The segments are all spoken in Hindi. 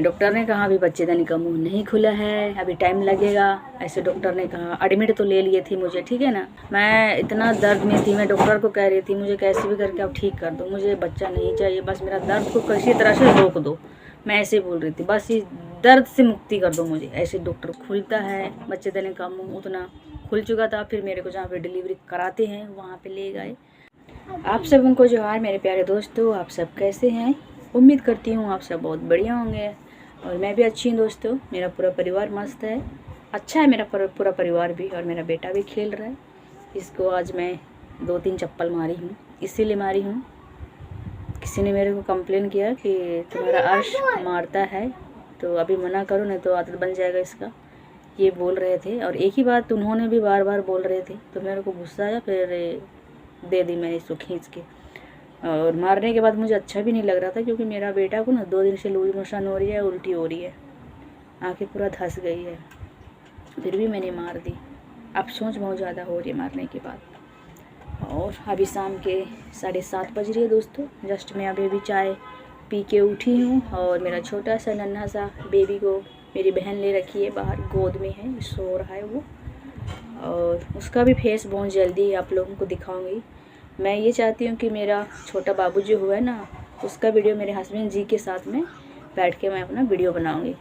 डॉक्टर ने कहा अभी बच्चेदानी का मुंह नहीं खुला है, अभी टाइम लगेगा, ऐसे डॉक्टर ने कहा। एडमिट तो ले लिए थे मुझे, ठीक है ना। मैं इतना दर्द में थी, मैं डॉक्टर को कह रही थी मुझे कैसे भी करके आप ठीक कर दो, मुझे बच्चा नहीं चाहिए, बस मेरा दर्द को किसी तरह से रोक दो। मैं ऐसे बोल रही थी, बस इस दर्द से मुक्ति कर दो मुझे। ऐसे डॉक्टर खुलता है बच्चेदानी का मुँह, उतना खुल चुका था। फिर मेरे को जहाँ पे डिलीवरी कराते हैं वहाँ पे ले गए। आप सब उनको जोहार मेरे प्यारे दोस्तों, आप सब कैसे हैं? उम्मीद करती हूँ आप सब बहुत बढ़िया होंगे और मैं भी अच्छी हूँ दोस्तों। मेरा पूरा परिवार मस्त है, अच्छा है मेरा पूरा परिवार भी, और मेरा बेटा भी खेल रहा है। इसको आज मैं 2-3 चप्पल मारी हूँ, इसीलिए मारी हूँ। किसी ने मेरे को कंप्लेन किया कि तुम्हारा अर्श मारता है, तो अभी मना करो नहीं तो आदत बन जाएगा इसका, ये बोल रहे थे। और एक ही बात उन्होंने भी बार बार बोल रहे थे, तो मेरे को गुस्सा आया, फिर दे दी मैंने इसको खींच के। और मारने के बाद मुझे अच्छा भी नहीं लग रहा था, क्योंकि मेरा बेटा को ना 2 दिन से लूज मोशन हो रही है, उल्टी हो रही है, आंखें पूरा धंस गई है। फिर भी मैंने मार दी। अफसोस बहुत ज़्यादा हो रही है मारने के बाद। और अभी शाम के 7:30 बज रही है दोस्तों। जस्ट मैं अभी चाय पी के उठी हूँ, और मेरा छोटा सा नन्हा सा बेबी को मेरी बहन ले रखी है, बाहर गोद में है, सो रहा है वो। और उसका भी फेस बहुत जल्दी आप लोगों को दिखाऊंगी। मैं ये चाहती हूँ कि मेरा छोटा बाबू जो हुआ है ना, उसका वीडियो मेरे हस्बैंड जी के साथ में बैठ के मैं अपना वीडियो बनाऊंगी।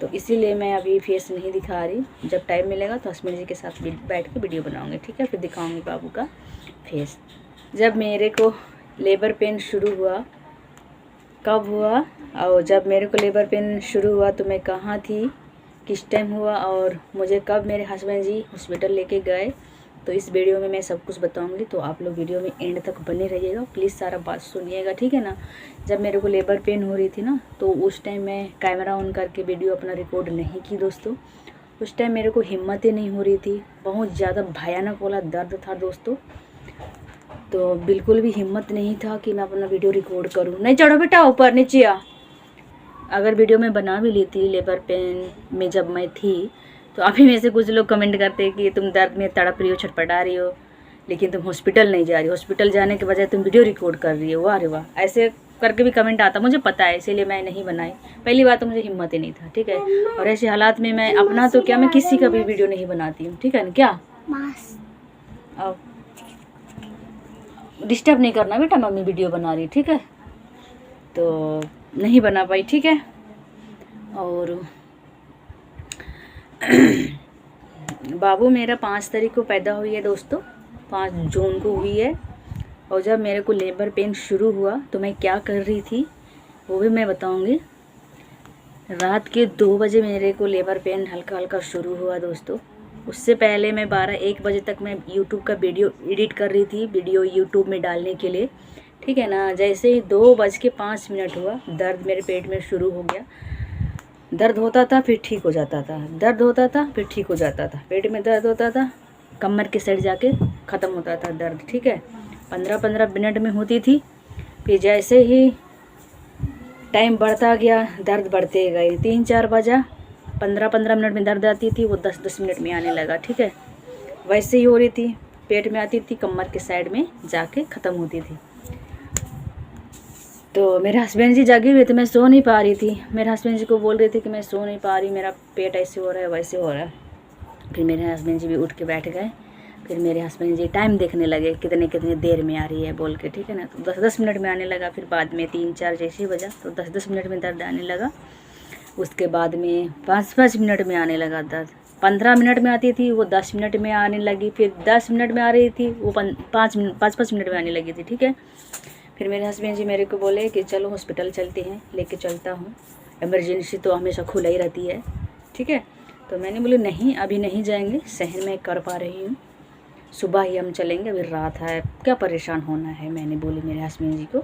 तो इसीलिए मैं अभी फेस नहीं दिखा रही, जब टाइम मिलेगा तो हस्बैंड जी के साथ बैठ के वीडियो बनाऊंगी, ठीक है। फिर दिखाऊंगी बाबू का फेस। जब मेरे को लेबर पेन शुरू हुआ, कब हुआ और जब मेरे को लेबर पेन शुरू हुआ तो मैं कहाँ थी, किस टाइम हुआ, और मुझे कब मेरे हस्बैंड जी हॉस्पिटल लेके गए, तो इस वीडियो में मैं सब कुछ बताऊंगी। तो आप लोग वीडियो में एंड तक बने रहिएगा, प्लीज़ सारा बात सुनिएगा, ठीक है ना। जब मेरे को लेबर पेन हो रही थी ना, तो उस टाइम मैं कैमरा ऑन करके वीडियो अपना रिकॉर्ड नहीं की दोस्तों। उस टाइम मेरे को हिम्मत ही नहीं हो रही थी, बहुत ज़्यादा भयानक वाला दर्द था दोस्तों। तो बिल्कुल भी हिम्मत नहीं था कि मैं अपना वीडियो रिकॉर्ड करूँ। नहीं चढ़ो बेटा, ऊपर नीचे आ। अगर वीडियो में बना भी ली थी लेबर पेन में जब मैं थी, तो अभी में से कुछ लोग कमेंट करते हैं कि तुम दर्द में तड़प रही हो, छटपटा रही हो, लेकिन तुम हॉस्पिटल नहीं जा रही, हॉस्पिटल जाने के बजाय तुम वीडियो रिकॉर्ड कर रही हो। वाह रे वाह, ऐसे करके भी कमेंट आता, मुझे पता है, इसीलिए मैं नहीं बनाई। पहली बात तो मुझे हिम्मत ही नहीं था, ठीक है। और ऐसे हालात में मैं अपना तो क्या, मैं किसी का भी वीडियो नहीं बनाती हूँ, ठीक है ना। क्या अब डिस्टर्ब नहीं करना बेटा, मम्मी वीडियो बना रही, ठीक है। तो नहीं बना पाई, ठीक है। और बाबू मेरा 5 तारीख को पैदा हुई है दोस्तों, 5 जून को हुई है। और जब मेरे को लेबर पेन शुरू हुआ तो मैं क्या कर रही थी वो भी मैं बताऊंगी। रात के 2 बजे मेरे को लेबर पेन हल्का हल्का शुरू हुआ दोस्तों। उससे पहले मैं 12-1 बजे तक मैं यूट्यूब का वीडियो एडिट कर रही थी, वीडियो यूट्यूब में डालने के लिए, ठीक है ना। जैसे ही 2:05 हुआ, दर्द मेरे पेट में शुरू हो गया। दर्द होता था फिर ठीक हो जाता था, दर्द होता था फिर ठीक हो जाता था, पेट में दर्द होता था, कमर के साइड जाके ख़त्म होता था दर्द, ठीक है। 15-15 मिनट में होती थी। फिर जैसे ही टाइम बढ़ता गया, दर्द बढ़ते गए। 3-4 बजा, 15-15 मिनट में दर्द आती थी, वो 10-10 मिनट में आने लगा, ठीक है। वैसे ही हो रही थी, पेट में आती थी, कमर के साइड में जाके ख़त्म होती थी। तो मेरे हस्बैंड जी जगे हुए थे, मैं सो नहीं पा रही थी। मेरे हस्बैंड जी को बोल रही थी कि मैं सो नहीं पा रही, मेरा पेट ऐसे हो रहा है वैसे हो रहा है। फिर मेरे हस्बैंड जी भी उठ के बैठ गए। फिर मेरे हस्बैंड जी टाइम देखने लगे, कितने कितने देर में आ रही है बोल के, ठीक है ना। तो 10-10 मिनट में आने लगा। फिर बाद में 3-4 जैसे बजा तो 10-10 मिनट में दर्द आने लगा। उसके बाद में 5-5 मिनट में आने लगा दर्द। 15 मिनट में आती थी, वो 10 मिनट में आने लगी। फिर 10 मिनट में आ रही थी, वो 5-5 मिनट में आने लगी थी, ठीक है। फिर मेरे हस्बैंड जी मेरे को बोले कि चलो हॉस्पिटल चलते हैं, लेके चलता हूँ, इमरजेंसी तो हमेशा खुला ही रहती है, ठीक है। तो मैंने बोले नहीं, अभी नहीं जाएंगे, सहन में कर पा रही हूँ, सुबह ही हम चलेंगे, अभी रात है, क्या परेशान होना है, मैंने बोली मेरे हस्बैंड जी को।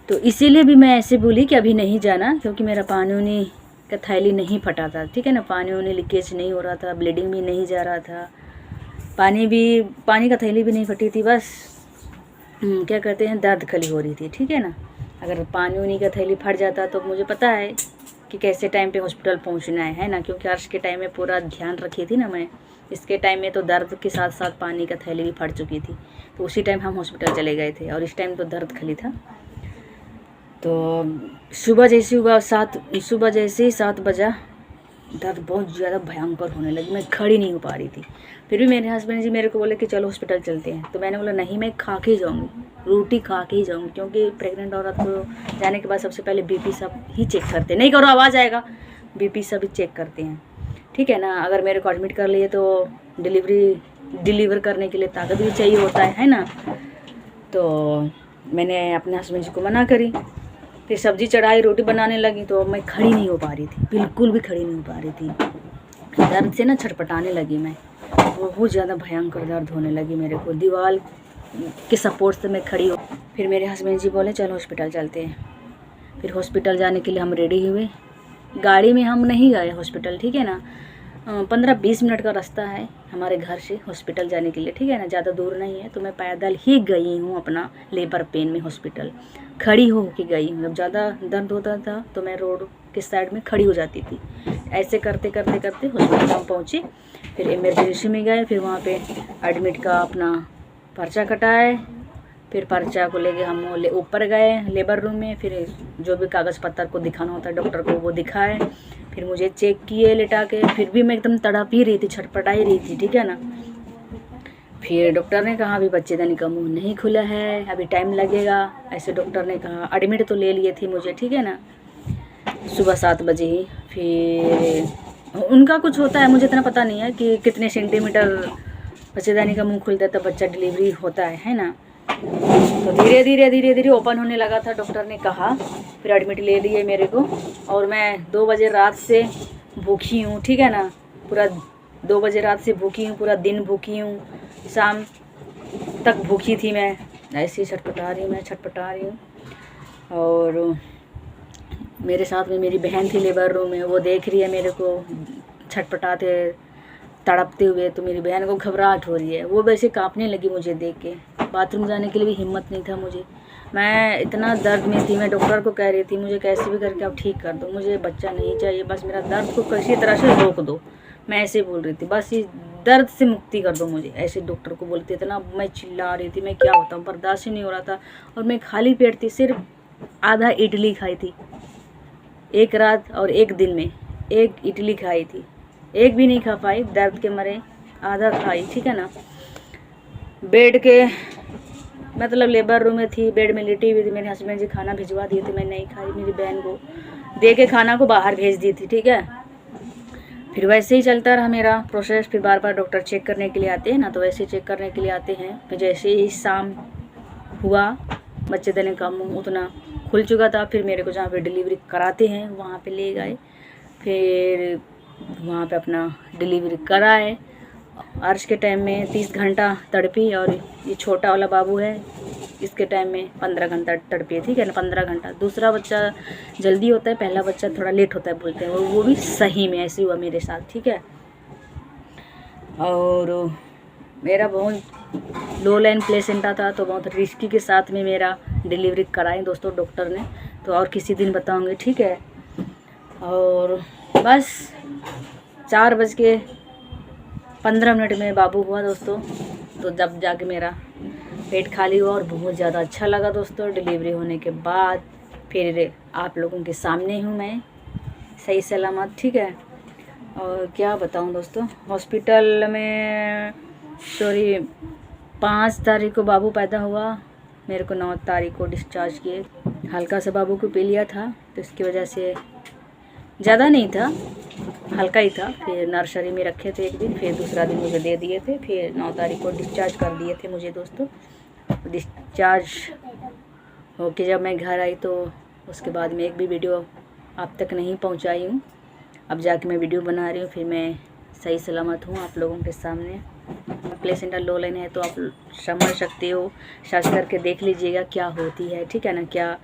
तो इसीलिए भी मैं ऐसे बोली कि अभी नहीं जाना, क्योंकि मेरा पानी उनी का थैली नहीं फटा था, ठीक है ना। पानी उनी लीकेज नहीं हो रहा था, ब्लीडिंग भी नहीं जा रहा था, पानी का थैली भी नहीं फटी थी, बस क्या कहते हैं, दर्द खली हो रही थी, ठीक है ना। अगर पानी उनी का थैली फट जाता तो मुझे पता है कि कैसे टाइम पे हॉस्पिटल पहुंचना है ना, क्योंकि अर्श के टाइम में पूरा ध्यान रखी थी ना मैं। इसके टाइम में तो दर्द के साथ साथ पानी का थैली भी फट चुकी थी, तो उसी टाइम हम हॉस्पिटल चले गए थे, और इस टाइम तो दर्द खली था। तो सुबह जैसे ही 7 बजा, दर्द बहुत ज़्यादा भयंकर होने लगी। मैं खड़ी नहीं हो पा रही थी। फिर भी मेरे हस्बैंड जी मेरे को बोले कि चलो हॉस्पिटल चलते हैं। तो मैंने बोला नहीं, मैं खा के ही जाऊँगी, रोटी खा के ही जाऊँगी, क्योंकि प्रेग्नेंट औरत को जाने के बाद सबसे पहले बीपी सब ही चेक करते हैं। नहीं करो आवाज़ आएगा, बीपी सब ही चेक करते हैं, ठीक है ना। अगर मेरे को एडमिट कर लिए तो डिलीवर करने के लिए ताकत भी चाहिए होता है ना। तो मैंने अपने हस्बैंड जी को मना करी। फिर सब्जी चढ़ाई, रोटी बनाने लगी, तो मैं खड़ी नहीं हो पा रही थी, बिल्कुल भी खड़ी नहीं हो पा रही थी। दर्द से ना छटपटाने लगी मैं, बहुत ज़्यादा भयंकर दर्द होने लगी मेरे को। दीवार के सपोर्ट से मैं खड़ी हो। फिर मेरे हस्बैंड जी बोले चलो हॉस्पिटल चलते हैं। फिर हॉस्पिटल जाने के लिए हम रेडी हुए। गाड़ी में हम नहीं गए हॉस्पिटल, ठीक है ना। 15-20 मिनट का रास्ता है हमारे घर से हॉस्पिटल जाने के लिए, ठीक है ना, ज़्यादा दूर नहीं है। तो मैं पैदल ही गई हूँ अपना लेबर पेन में हॉस्पिटल, खड़ी हो के गई हूँ। जब ज़्यादा दर्द होता था तो मैं रोड के साइड में खड़ी हो जाती थी। ऐसे करते करते करते हॉस्पिटल हम पहुँचे। फिर इमरजेंसी में गए। फिर वहाँ पे एडमिट का अपना पर्चा कटाए। फिर पर्चा को लेके हम ऊपर गए लेबर रूम में। फिर जो भी कागज़ पत्तर को दिखाना होता है डॉक्टर को वो दिखाए। फिर मुझे चेक किए लेटा के। फिर भी मैं एकदम तड़प ही रही थी, छटपटा ही रही थी, ठीक है ना। फिर डॉक्टर ने कहा अभी बच्चेदानी का मुंह नहीं खुला है, अभी टाइम लगेगा, ऐसे डॉक्टर ने कहा। एडमिट तो ले लिए थे मुझे, ठीक है ना, सुबह 7 बजे ही। फिर उनका कुछ होता है, मुझे इतना पता नहीं है कि कितने सेंटीमीटर बच्चेदानी का मुंह खुलता है तब बच्चा डिलीवरी होता है ना। तो धीरे धीरे ओपन होने लगा था, डॉक्टर ने कहा। फिर एडमिट ले लिए मेरे को। और मैं 2 बजे रात से भूखी हूँ, ठीक है ना, पूरा 2 बजे रात से भूखी हूँ, पूरा दिन भूखी हूँ, शाम तक भूखी थी मैं। ऐसे ही छटपटा रही हूँ। और मेरे साथ में मेरी बहन थी लेबर रूम में, वो देख रही है मेरे को छटपटाते तड़पते हुए। तो मेरी बहन को घबराहट हो रही है, वो वैसे कांपने लगी मुझे देख के। बाथरूम जाने के लिए भी हिम्मत नहीं था मुझे, मैं इतना दर्द में थी। मैं डॉक्टर को कह रही थी मुझे कैसे भी करके आप ठीक कर दो, मुझे बच्चा नहीं चाहिए, बस मेरा दर्द को किसी तरह से रोक दो। मैं ऐसे बोल रही थी, बस ये दर्द से मुक्ति कर दो मुझे, ऐसे डॉक्टर को बोलते। इतना मैं चिल्ला रही थी, मैं क्या बताऊँ, बर्दाश्त ही नहीं हो रहा था। और मैं खाली पेट थी, सिर्फ आधा इडली खाई थी एक रात, और एक दिन में 1 इडली खाई थी, एक भी नहीं खा पाई, दर्द के मारे आधा खाई, ठीक है ना। बेड के मतलब लेबर रूम में थी, बेड में लेटी हुई थी। मेरे हस्बैंड जी खाना भिजवा दिए थे, मैं नहीं खाई, मेरी बहन को दे के खाना को बाहर भेज दी थी, ठीक है। फिर वैसे ही चलता रहा मेरा प्रोसेस। फिर बार बार डॉक्टर चेक करने के लिए आते हैं ना, तो वैसे चेक करने के लिए आते हैं। फिर जैसे ही शाम हुआ, बच्चेदानी का मुँह उतना खुल चुका था। फिर मेरे को जहाँ पे डिलीवरी कराते हैं वहाँ पे ले गए। फिर वहाँ पे अपना डिलीवरी कराए। अर्श के टाइम में 30 घंटा तड़पी, और ये छोटा वाला बाबू है इसके टाइम में 15 घंटा तड़पी है, ठीक है ना, 15 घंटा। दूसरा बच्चा जल्दी होता है, पहला बच्चा थोड़ा लेट होता है बोलते हैं, और वो भी सही में ऐसे हुआ मेरे साथ, ठीक है। और मेरा बहुत लो लाइन प्लेसेंटा था, तो बहुत रिस्की के साथ में मेरा डिलीवरी कराई दोस्तों डॉक्टर ने। तो और किसी दिन बताऊँगी, ठीक है। और बस 4:15 में बाबू हुआ दोस्तों। तो जब जाके मेरा पेट खाली हुआ और बहुत ज़्यादा अच्छा लगा दोस्तों डिलीवरी होने के बाद। फिर आप लोगों के सामने हूँ मैं सही सलामत, ठीक है। और क्या बताऊँ दोस्तों, हॉस्पिटल में 5 तारीख को बाबू पैदा हुआ, मेरे को 9 तारीख को डिस्चार्ज किए। हल्का सा बाबू को पी लिया था, तो इसकी वजह से ज़्यादा नहीं था, हल्का ही था। फिर नर्सरी में रखे थे एक दिन, फिर दूसरा दिन मुझे दे दिए थे। फिर 9 तारीख को डिस्चार्ज कर दिए थे मुझे दोस्तों। डिस्चार्ज होके जब मैं घर आई, तो उसके बाद में एक भी वीडियो आप तक नहीं पहुंचाई हूँ। अब जाके मैं वीडियो बना रही हूँ। फिर मैं सही सलामत हूँ आप लोगों के सामने। प्लेसेंटा लो लाइन है तो आप समझ सकते हो, सर्च करके देख लीजिएगा क्या होती है, ठीक है ना, क्या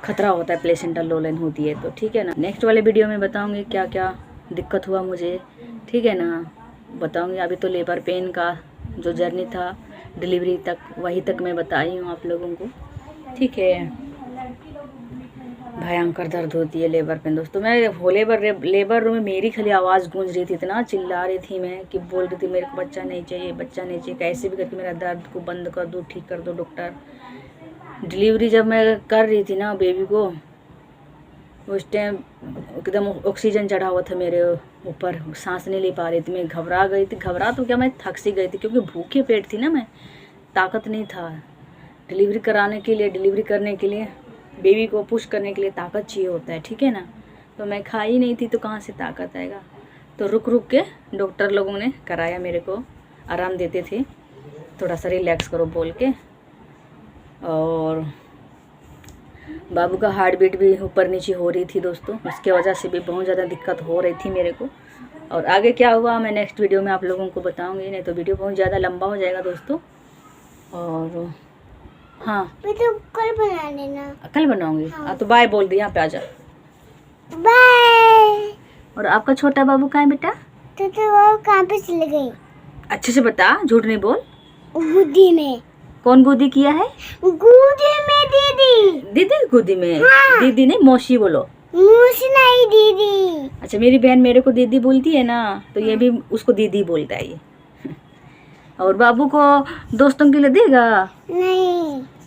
खतरा होता है प्लेसेंटा लो लाइन होती है तो, ठीक है ना। नेक्स्ट वाले वीडियो में बताऊंगी क्या क्या दिक्कत हुआ मुझे, ठीक है ना, बताऊंगी। अभी तो लेबर पेन का जो जर्नी था डिलीवरी तक, वही तक मैं बताई हूँ आप लोगों को, ठीक है। भयंकर दर्द होती है लेबर पेन दोस्तों। मैं लेबर रूम में मेरी खाली आवाज़ गूंज रही थी, इतना चिल्ला रही थी मैं कि बोल रही थी मेरे को बच्चा नहीं चाहिए, बच्चा नहीं चाहिए, कैसे भी करके मेरा दर्द को बंद कर दो, ठीक कर दो डॉक्टर। डिलीवरी जब मैं कर रही थी ना बेबी को, उस टाइम एकदम ऑक्सीजन चढ़ा हुआ था मेरे ऊपर, सांस नहीं ले पा रही थी, मैं घबरा गई थी। घबरा तो क्या, मैं थक सी गई थी क्योंकि भूखे पेट थी ना मैं, ताकत नहीं था। डिलीवरी कराने के लिए, डिलीवरी करने के लिए, बेबी को पुश करने के लिए ताकत चाहिए होता है, ठीक है ना। तो मैं खाई नहीं थी तो कहाँ से ताकत आएगा। तो रुक रुक के डॉक्टर लोगों ने कराया, मेरे को आराम देते थे, थोड़ा सा रिलैक्स करो बोल के। और बाबू का हार्ट बीट भी ऊपर नीचे हो रही थी दोस्तों, उसके वजह से भी बहुत ज़्यादा दिक्कत हो रही थी मेरे को। और आगे क्या हुआ मैं नेक्स्ट वीडियो में आप लोगों को बताऊंगी, नहीं तो वीडियो बहुत ज़्यादा लंबा हो जाएगा दोस्तों। और हाँ, तो कल बना लेना। कल बनाऊंगी। हाँ तो बाय बोल दी, यहाँ पे आ जा, बाय। और आपका छोटा बाबू कहाँ है बेटा? तो वो कहाँ पे चले गई? अच्छे से बता, झूठ नहीं बोल। गोदी में। कौन गोदी किया है? गोदी में दीदी। दीदी गोदी में? हाँ। दीदी नहीं, मौसी बोलो। मौसी नहीं, दीदी। अच्छा, मेरी बहन मेरे को दीदी बोलती है ना, तो ये भी उसको दीदी बोलता है ये। और बाबू को दोस्तों के लिए देगा? नहीं।